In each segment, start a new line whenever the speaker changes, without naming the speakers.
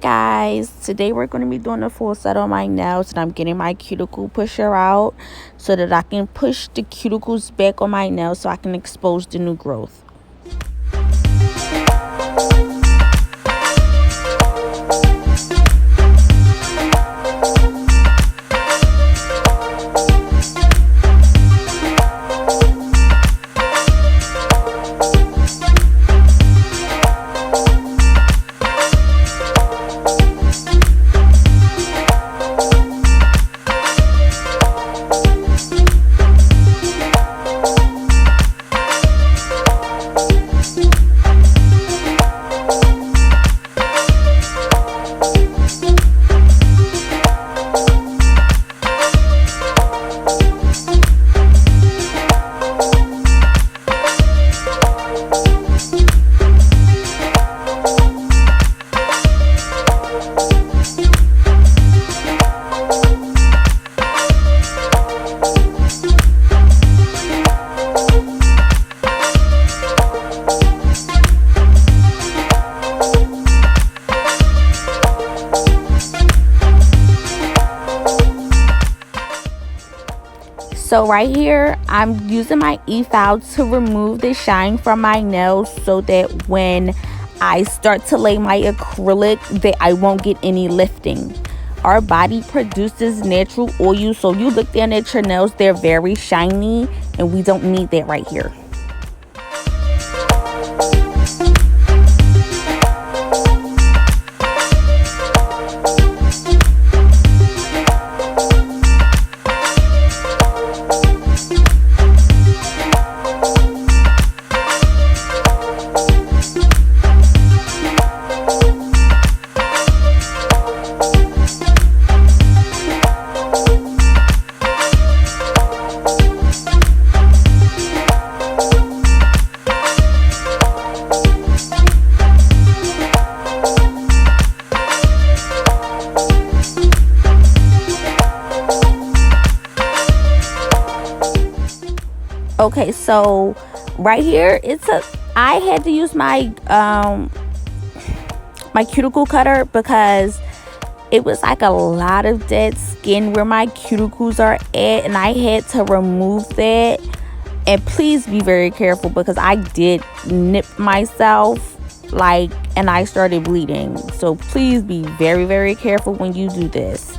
Guys, today we're going to be doing a full set on my nails, and I'm getting my cuticle pusher out so that I can push the cuticles back on my nails so I can expose the new growth. So right here, I'm using my e-file to remove the shine from my nails so that when I start to lay my acrylic, that I won't get any lifting. Our body produces natural oil, so you look down at your nails, they're very shiny, and we don't need that right here. Okay, so right here, I had to use my my cuticle cutter because it was like a lot of dead skin where my cuticles are at, and I had to remove that. And please be very careful because I did nip myself, and I started bleeding. So please be very, very careful when you do this.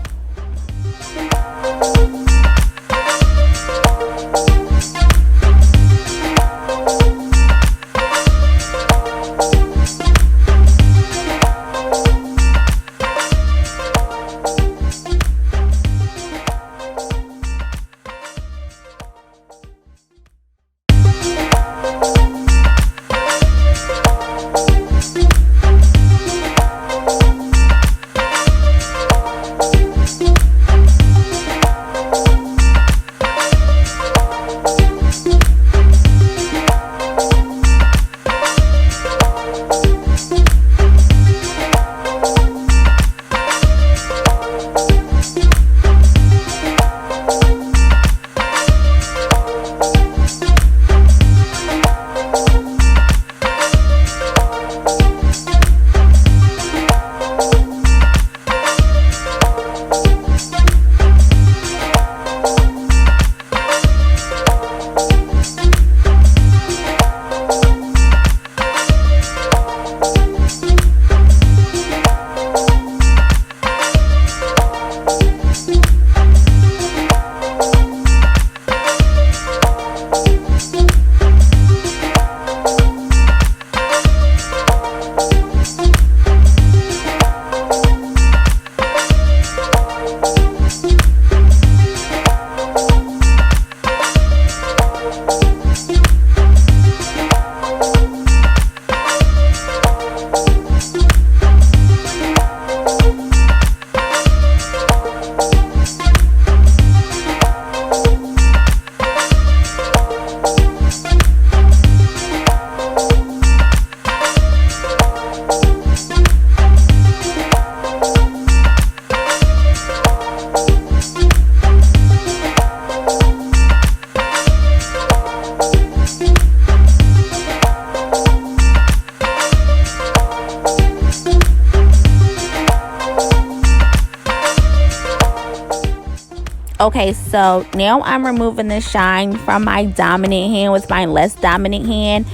Okay, so now I'm removing the shine from my dominant hand with my less dominant hand,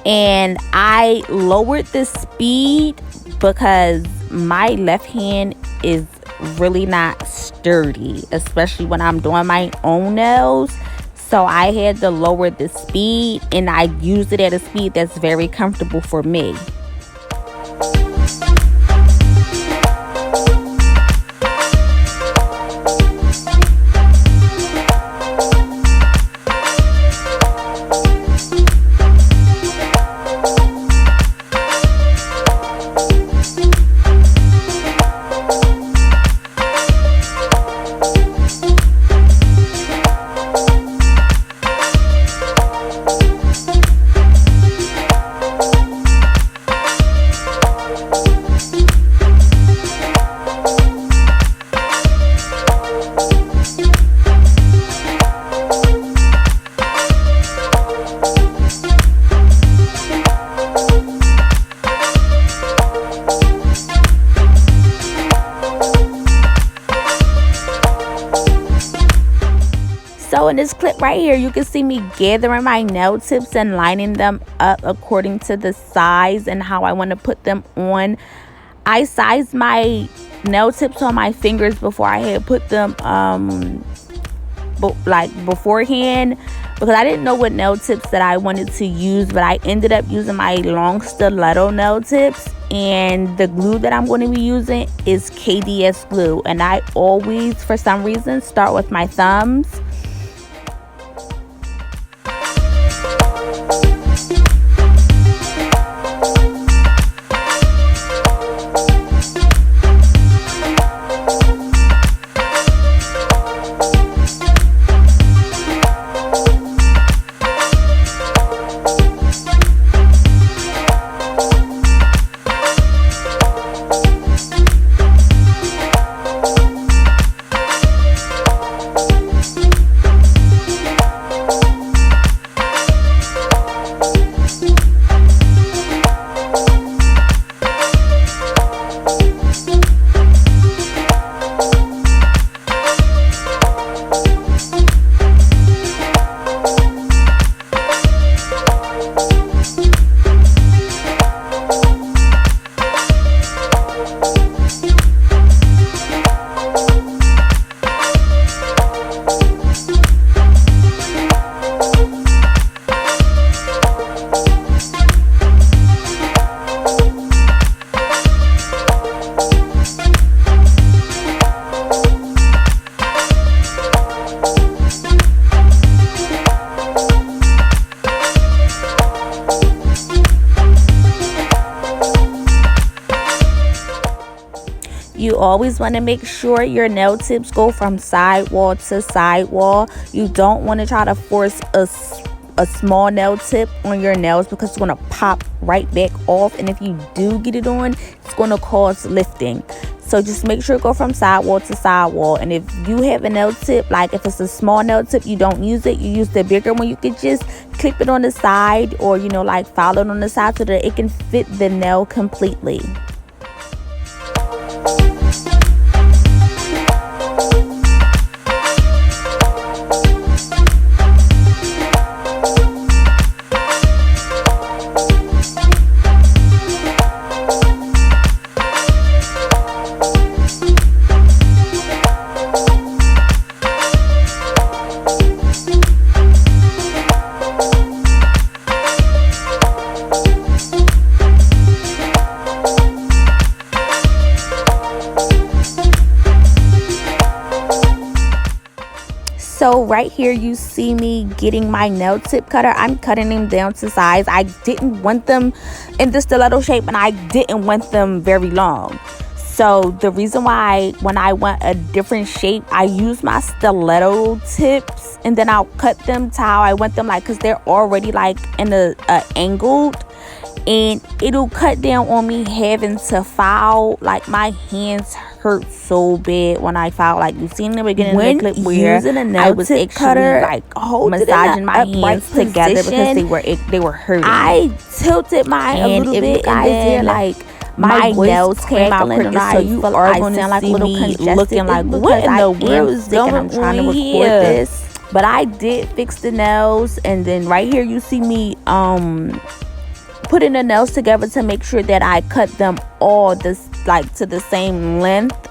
and I lowered the speed because my left hand is really not sturdy, especially when I'm doing my own nails. So I had to lower the speed, and I used it at a speed that's very comfortable for me. So in this clip right here, you can see me gathering my nail tips and lining them up according to the size and how I want to put them on. I sized my nail tips on my fingers before I had put them beforehand, because I didn't know what nail tips that I wanted to use, but I ended up using my long stiletto nail tips, and the glue that I'm going to be using is KDS glue, and I always, for some reason, start with my thumbs. You always want to make sure your nail tips go from sidewall to sidewall. You don't want to try to force a small nail tip on your nails, because it's going to pop right back off, and if you do get it on, it's going to cause lifting. So just make sure it go from sidewall to sidewall. And if you have a nail tip, like if it's a small nail tip, you don't use it, you use the bigger one. You could just clip it on the side, or like file it on the side so that it can fit the nail completely. So right here you see me getting my nail tip cutter. I'm cutting them down to size. I didn't want them in the stiletto shape, and I didn't want them very long. So the reason why when I want a different shape, I use my stiletto tips, and then I'll cut them to how I want them, like, because they're already like in a angled, and it'll cut down on me having to file. Like, my hands hurt so bad when I file. Like, you seen in the beginning of the clip where using a nail I was actually cutter, like massaging my hands together because they were hurting. I tilted mine a little bit, guys, and like my nails came out crooked, so you are going to see me looking like, what in the world is going on? I'm trying to record this. But I did fix the nails, and then right here you see me putting the nails together to make sure that I cut them all this like to the same length.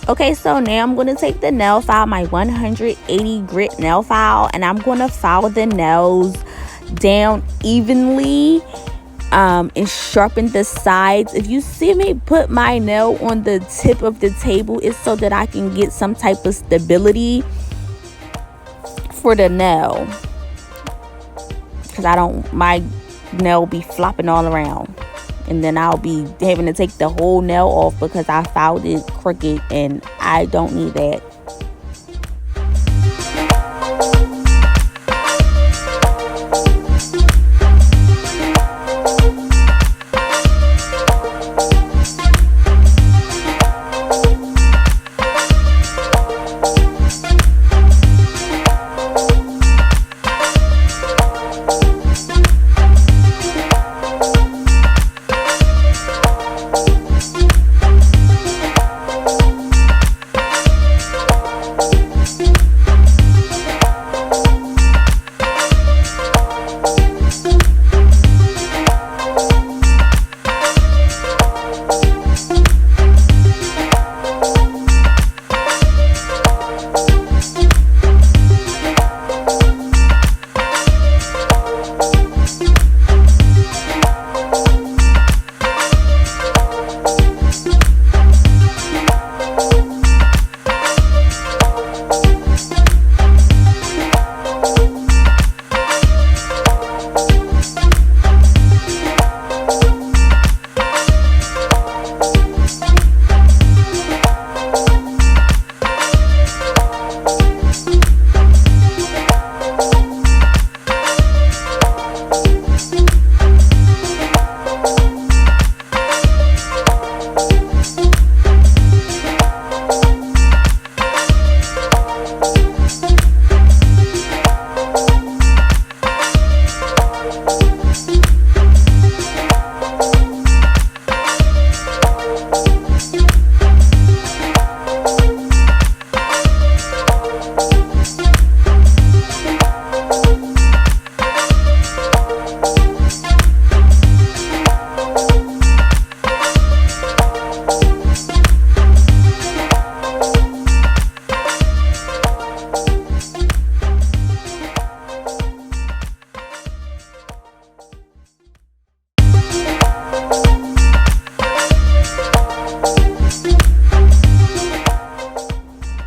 Okay, so now I'm going to take the nail file, my 180 grit nail file, and I'm going to file the nails down evenly and sharpen the sides. If you see me put my nail on the tip of the table, it's so that I can get some type of stability for the nail, because my nail be flopping all around. And then I'll be having to take the whole nail off because I filed it crooked, and I don't need that.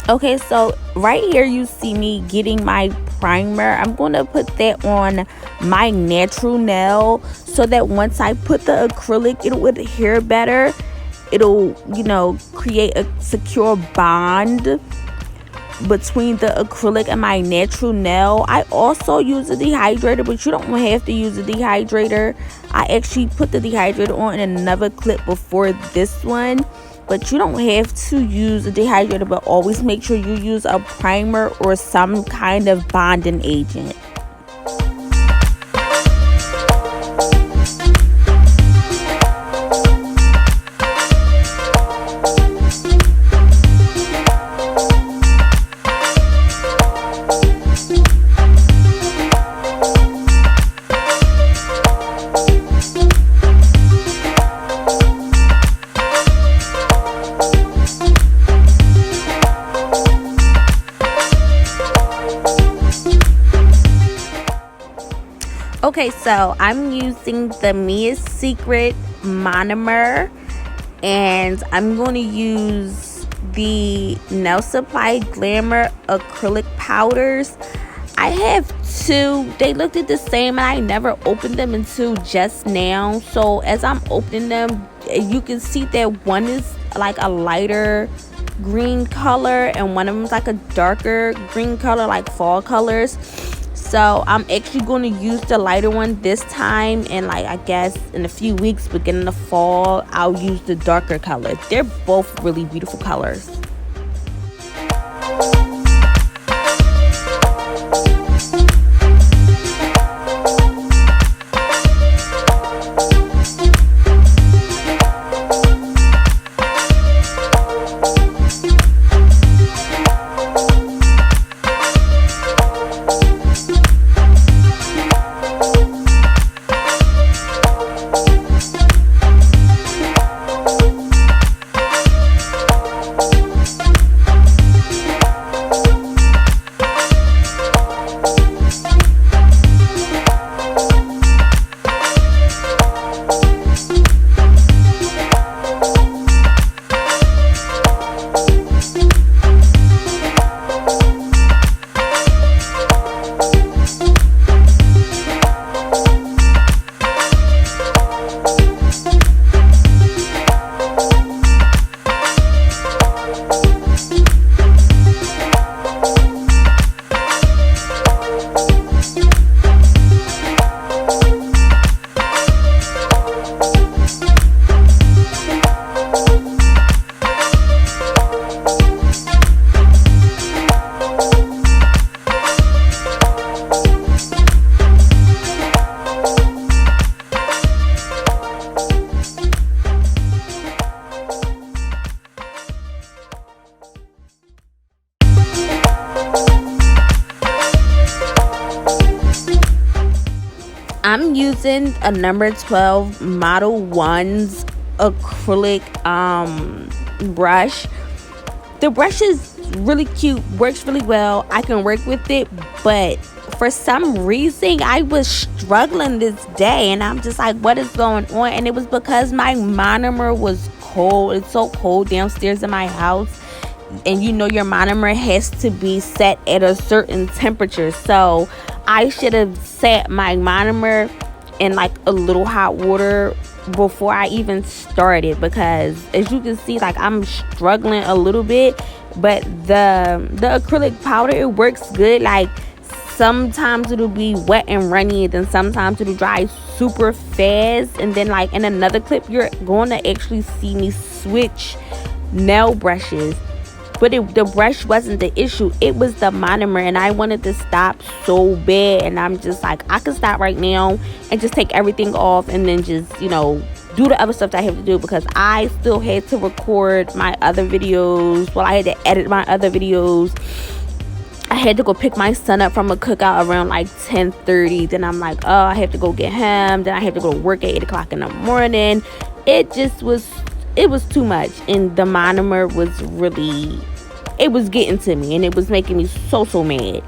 Okay, so right here you see me getting my primer. I'm going to put that on my natural nail so that once I put the acrylic, it would adhere better. It'll, create a secure bond between the acrylic and my natural nail. I also use a dehydrator, but you don't have to use a dehydrator. I actually put the dehydrator on in another clip before this one, but you don't have to use a dehydrator, but always make sure you use a primer or some kind of bonding agent. Okay, so I'm using the Mia's Secret monomer, and I'm going to use the Nail Supply Glamour acrylic powders. I have two. They looked at the same, and I never opened them until just now. So as I'm opening them, you can see that one is like a lighter green color, and one of them is like a darker green color, like fall colors. So I'm actually going to use the lighter one this time, and like I guess in a few weeks beginning the fall I'll use the darker color. They're both really beautiful colors. I'm using a number 12 Model 1's acrylic brush. The brush is really cute, works really well. I can work with it, but for some reason I was struggling this day, and I'm just like, what is going on? And it was because my monomer was cold. It's so cold downstairs in my house, and you know your monomer has to be set at a certain temperature. So I should have set my monomer in like a little hot water before I even started, because as you can see, like I'm struggling a little bit. But the acrylic powder, it works good. Like sometimes it'll be wet and runny, and then sometimes it'll dry super fast. And then like in another clip you're going to actually see me switch nail brushes. But the brush wasn't the issue, it was the monomer, and I wanted to stop so bad. And I'm just like, I can stop right now and just take everything off and then just, you know, do the other stuff that I have to do, because I still had to record my other videos. Well, I had to edit my other videos. I had to go pick my son up from a cookout around like 10:30. Then I'm like, oh, I have to go get him. Then I have to go to work at 8 o'clock in the morning. It was too much, and the monomer was really, it was getting to me, and it was making me so mad.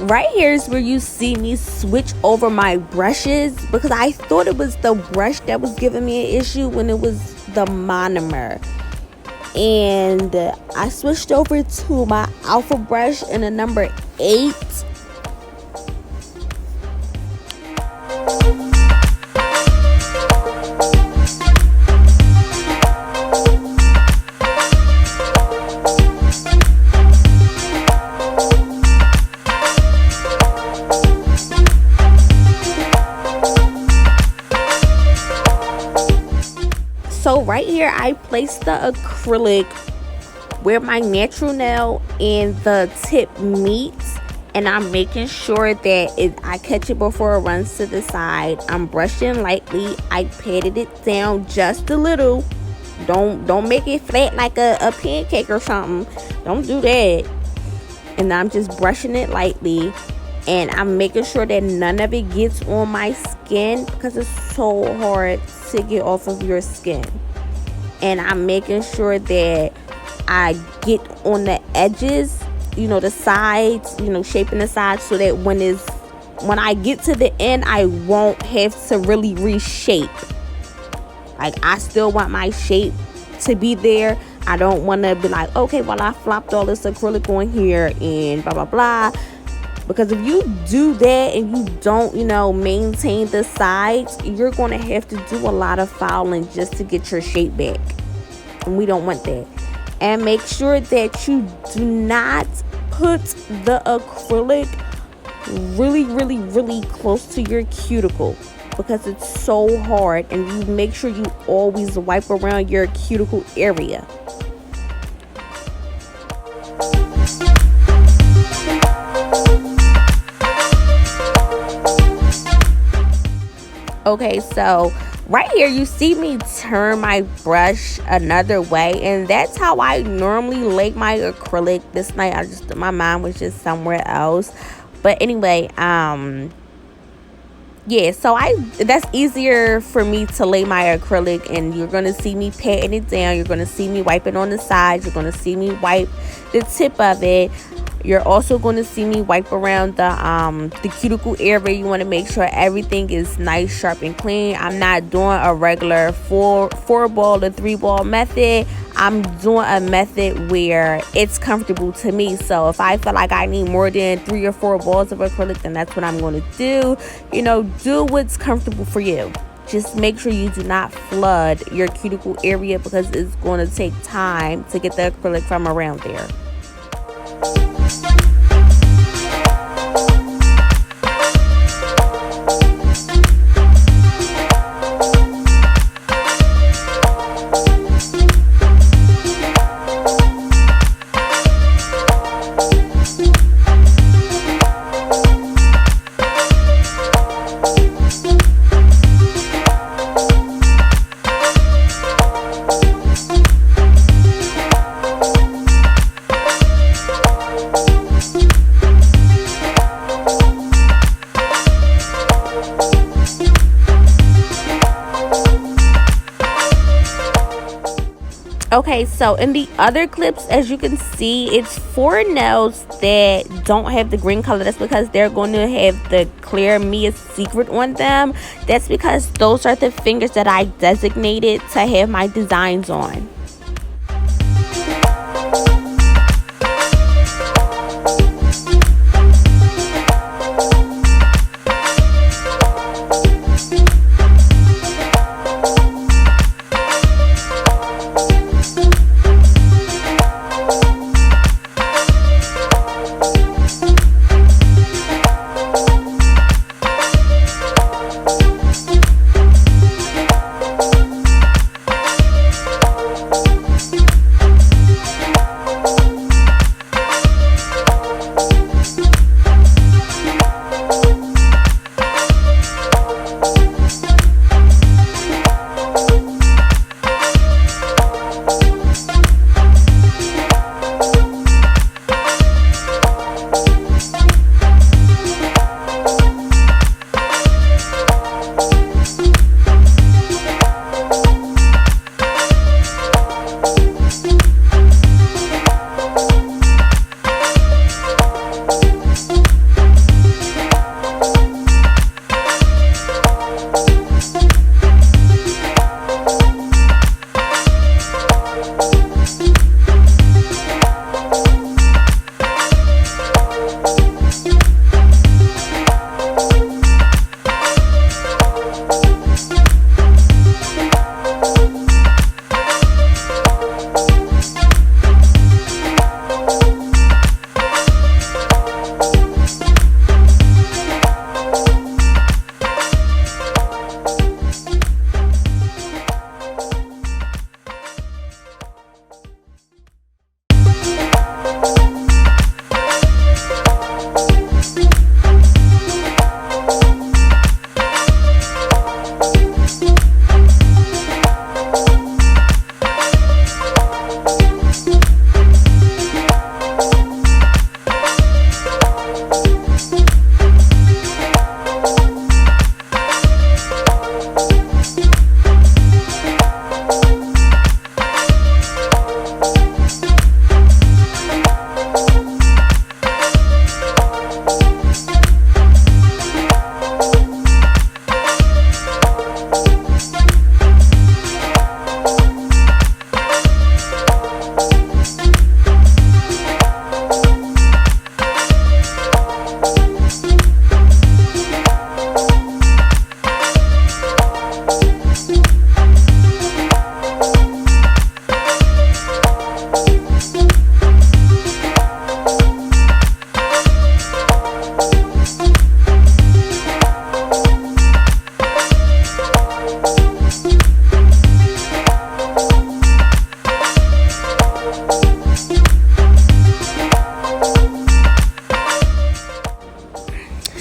right here is where you see me switch over my brushes, because I thought it was the brush that was giving me an issue when it was the monomer. And I switched over to my alpha brush in a number 8. So right here, I placed the acrylic where my natural nail and the tip meets, and I'm making sure that I catch it before it runs to the side. I'm brushing lightly. I patted it down just a little. Don't make it flat like a pancake or something. Don't do that. And I'm just brushing it lightly, and I'm making sure that none of it gets on my skin, because it's so hard to get off of your skin. And I'm making sure that I get on the edges, the sides, shaping the sides, so that when I get to the end, I won't have to really reshape. Like, I still want my shape to be there. I don't want to be like, okay, well, I flopped all this acrylic on here and blah, blah, blah. Because if you do that and you don't, maintain the sides, you're going to have to do a lot of fouling just to get your shape back. And we don't want that. And make sure that you do not put the acrylic really, really, really close to your cuticle, because it's so hard. And you make sure you always wipe around your cuticle area. Okay, so right here you see me turn my brush another way, and that's how I normally lay my acrylic. This night my mind was just somewhere else. But anyway, yeah, so that's easier for me to lay my acrylic, and you're gonna see me patting it down. You're gonna see me wiping on the sides. You're gonna see me wipe the tip of it. You're also going to see me wipe around the cuticle area. You want to make sure everything is nice, sharp, and clean. I'm not doing a regular four ball or 3-ball method. I'm doing a method where it's comfortable to me. So if I feel like I need more than 3 or 4 balls of acrylic, then that's what I'm going to do. Do what's comfortable for you. Just make sure you do not flood your cuticle area, because it's going to take time to get the acrylic from around there. Okay, so in the other clips, as you can see, it's 4 nails that don't have the green color. That's because they're going to have the Clear Mia Secret on them. That's because those are the fingers that I designated to have my designs on.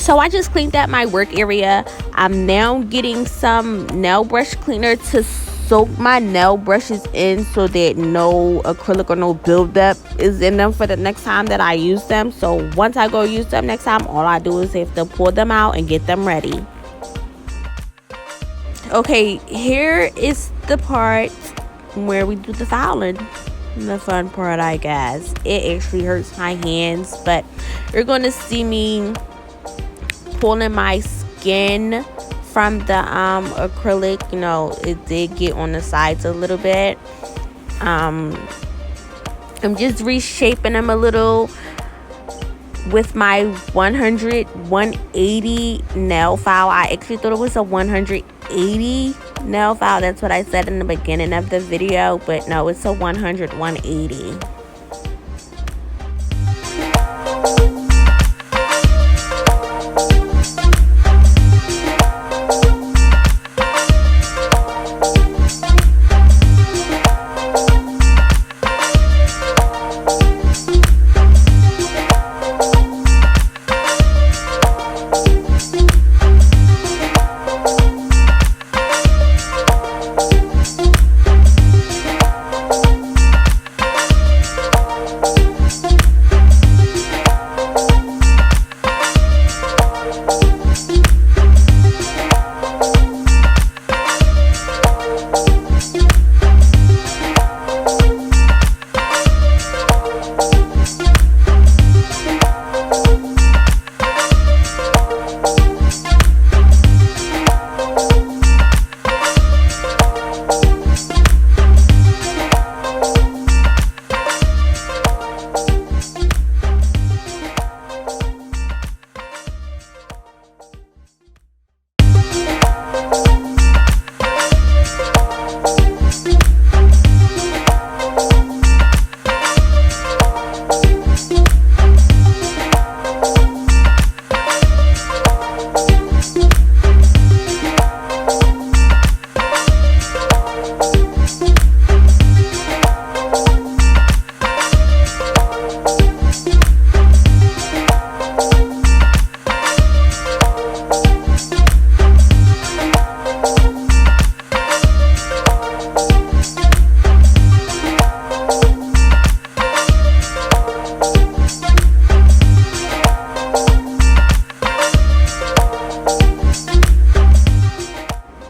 So I just cleaned up my work area. I'm now getting some nail brush cleaner to soak my nail brushes in so that no acrylic or no buildup is in them for the next time that I use them. So once I go use them next time, all I do is have to pull them out and get them ready. Okay, here is the part where we do the filing. The fun part, I guess. It actually hurts my hands, but you're going to see me pulling my skin from the acrylic. You know, it did get on the sides a little bit. I'm just reshaping them a little with my 180 nail file. I actually thought it was a 180 nail file. That's what I said in the beginning of the video, but no, it's a 180.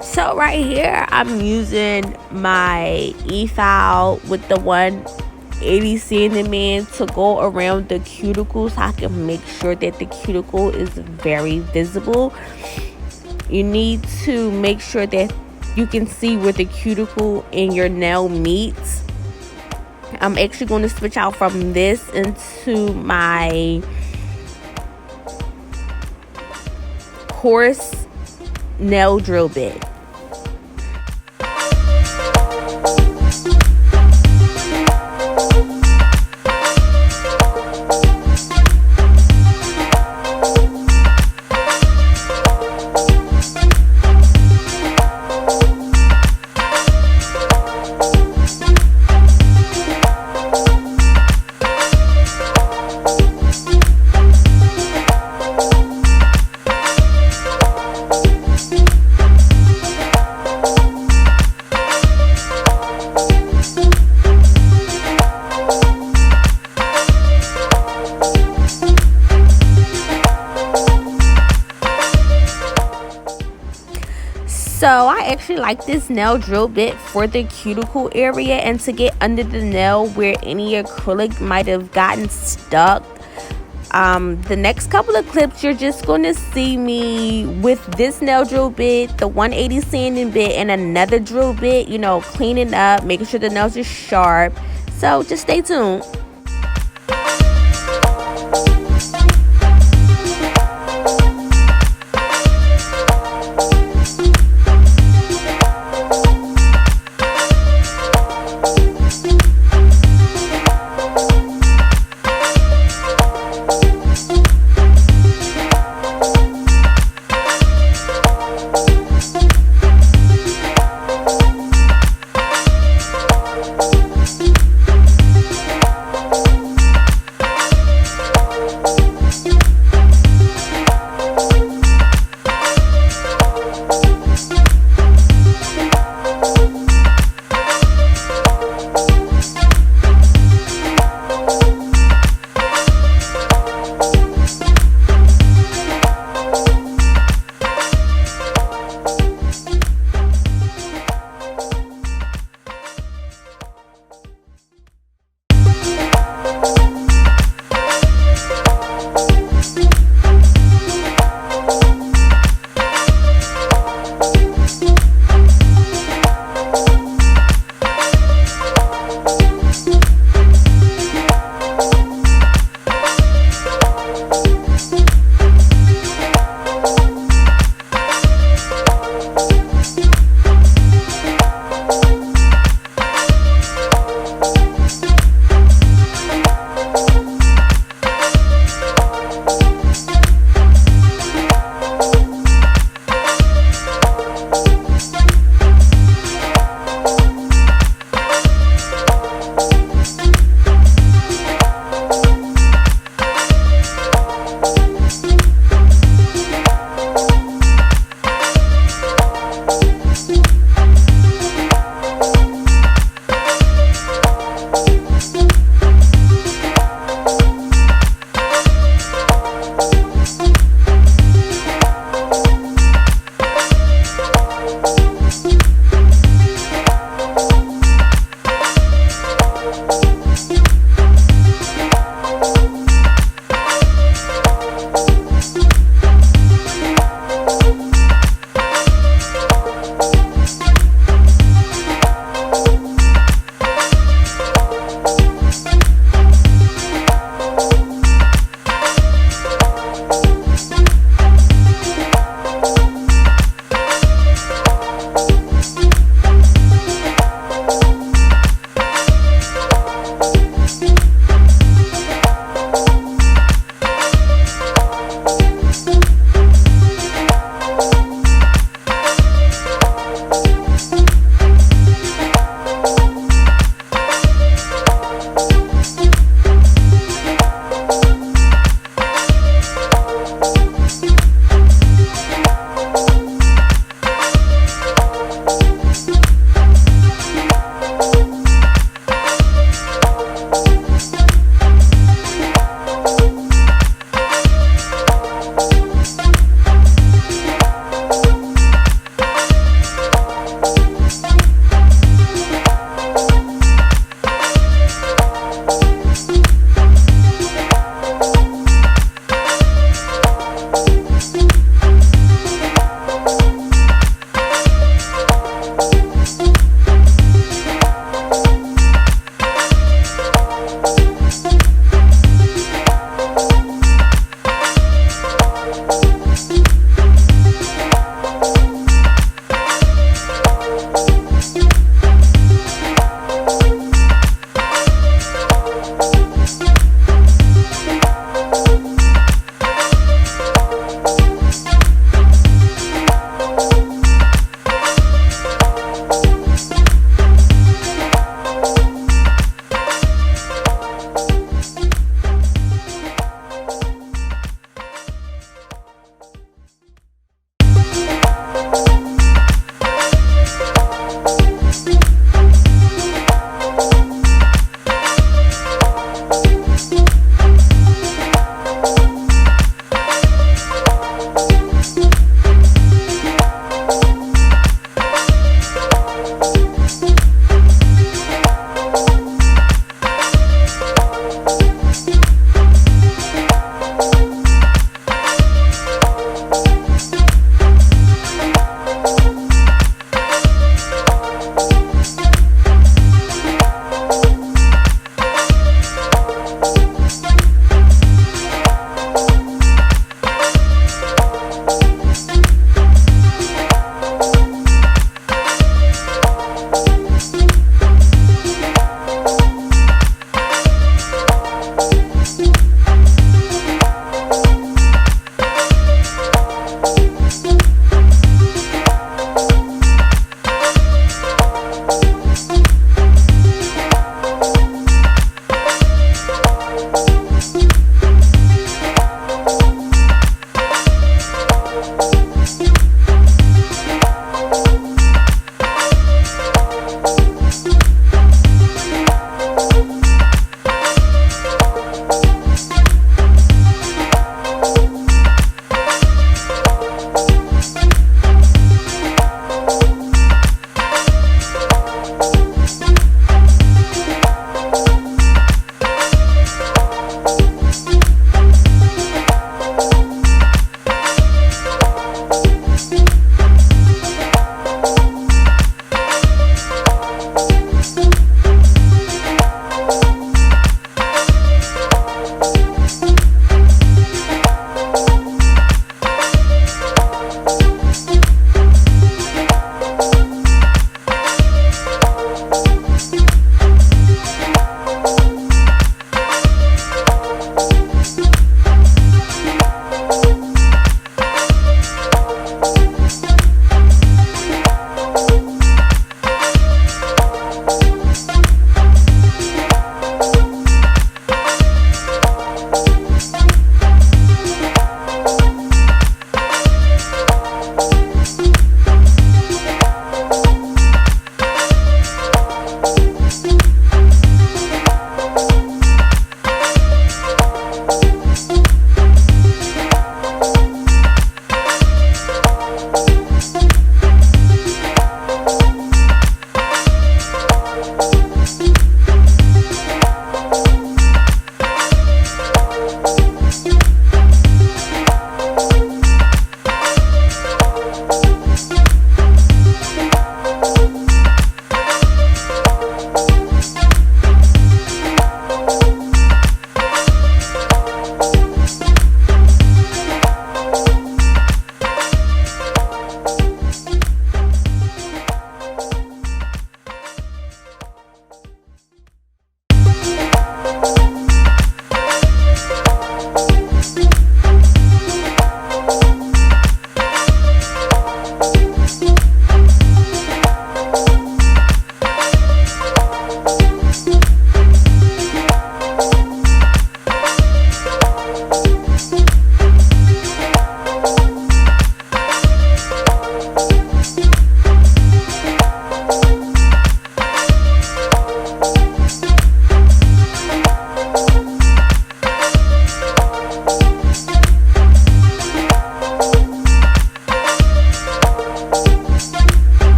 So right here, I'm using my e-file with the 180 sanding man to go around the cuticle so I can make sure that the cuticle is very visible. You need to make sure that you can see where the cuticle and your nail meets. I'm actually going to switch out from this into my coarse nail drill bit. So I actually like this nail drill bit for the cuticle area and to get under the nail where any acrylic might have gotten stuck. The next couple of clips, you're just going to see me with this nail drill bit, the 180 sanding bit, and another drill bit, you know, cleaning up, making sure the nails are sharp. So just stay tuned.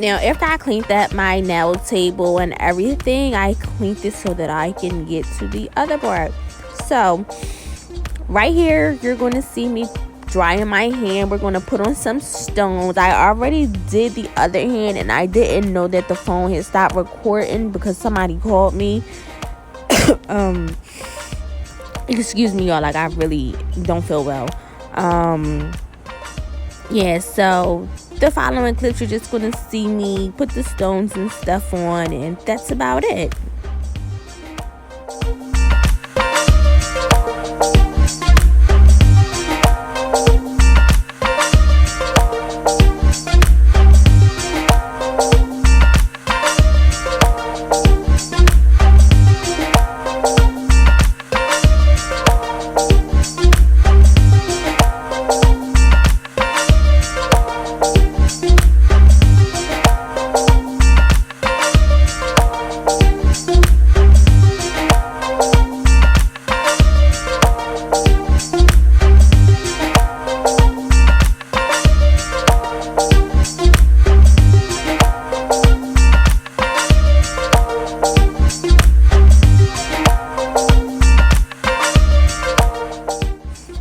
Now, after I cleaned up my nail table and everything, I cleaned it so that I can get to the other part. So right here, you're going to see me drying my hand. We're going to put on some stones. I already did the other hand, and I didn't know that the phone had stopped recording because somebody called me. Excuse me, y'all, like I really don't feel well. Yeah, so the following clips, you're just going to see me put the stones and stuff on, and that's about it.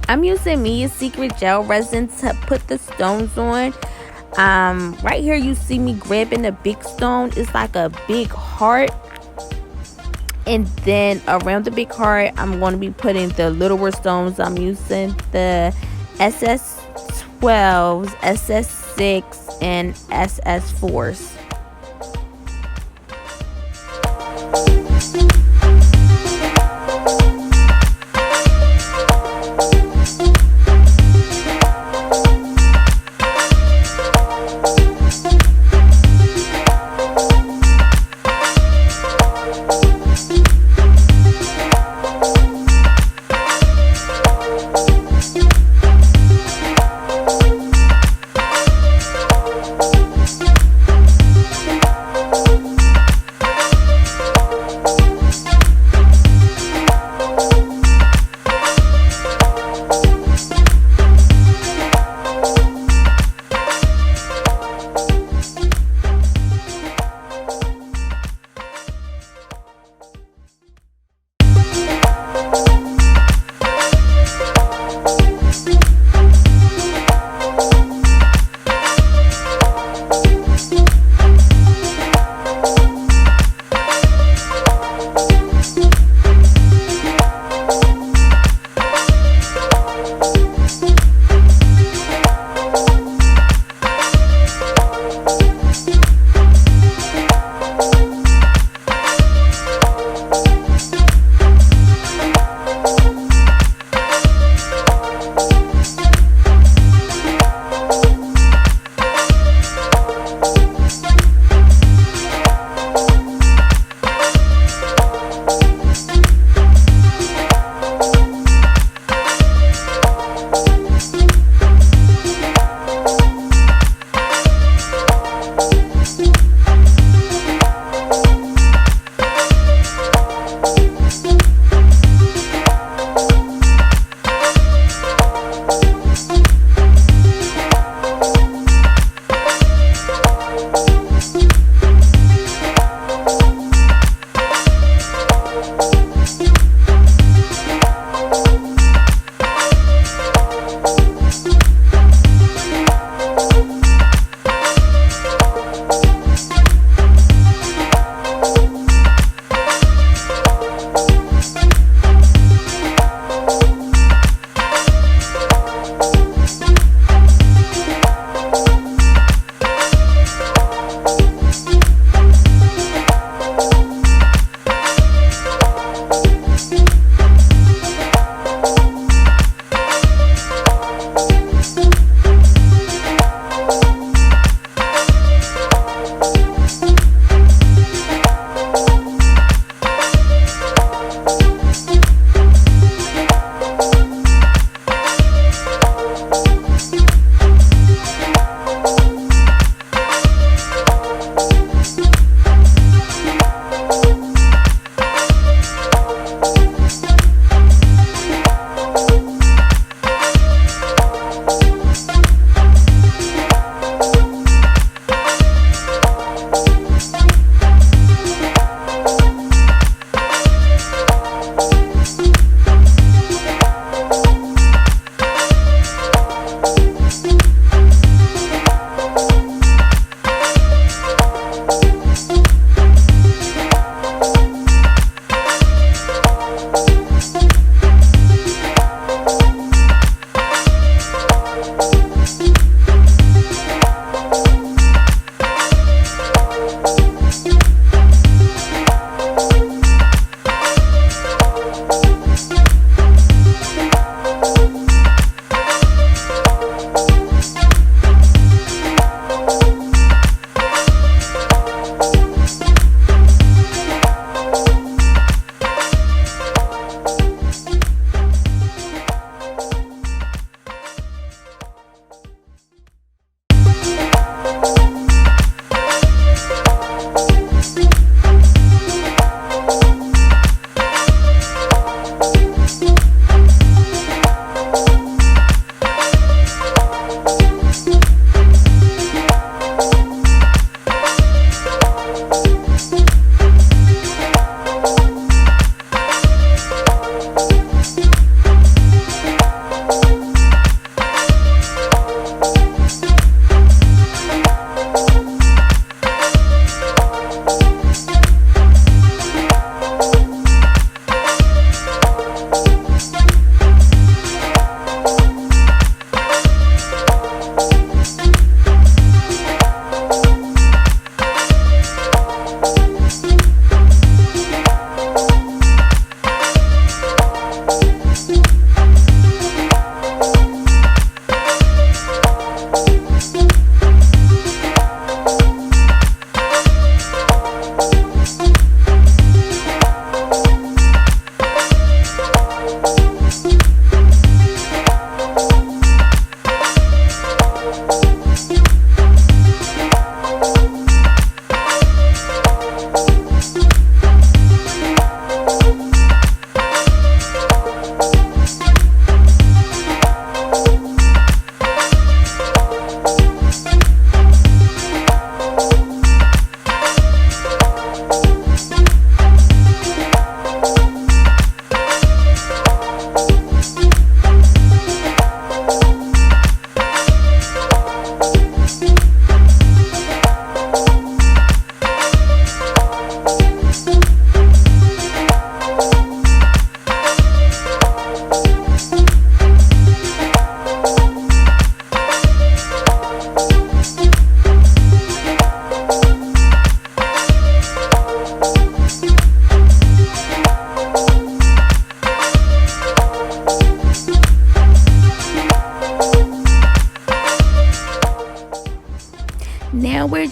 I'm using Mia's Secret Gel Resin to put the stones on. Right here you see me grabbing a big stone. It's like a big heart. And then around the big heart, I'm going to be putting the littler stones. I'm using the SS12s, SS6, and SS4s.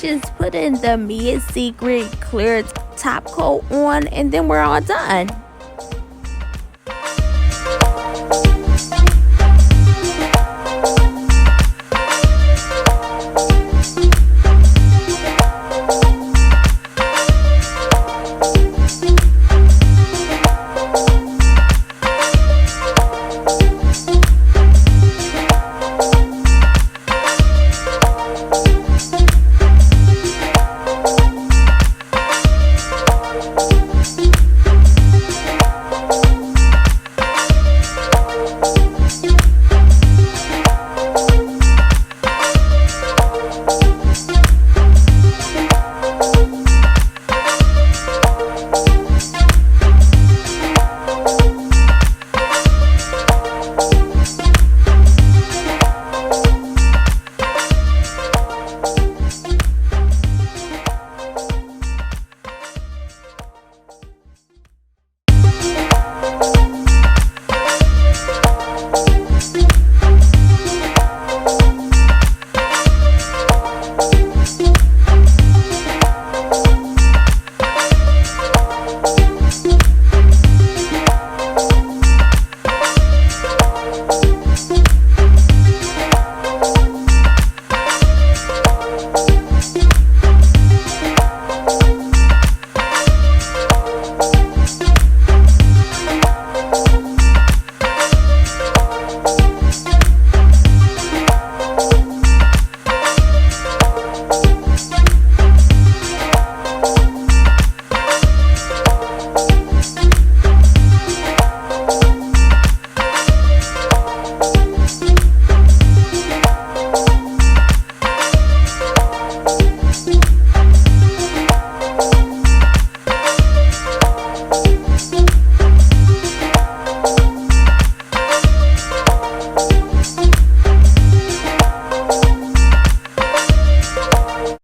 just putting the mid secret clear top coat on, and then we're all done.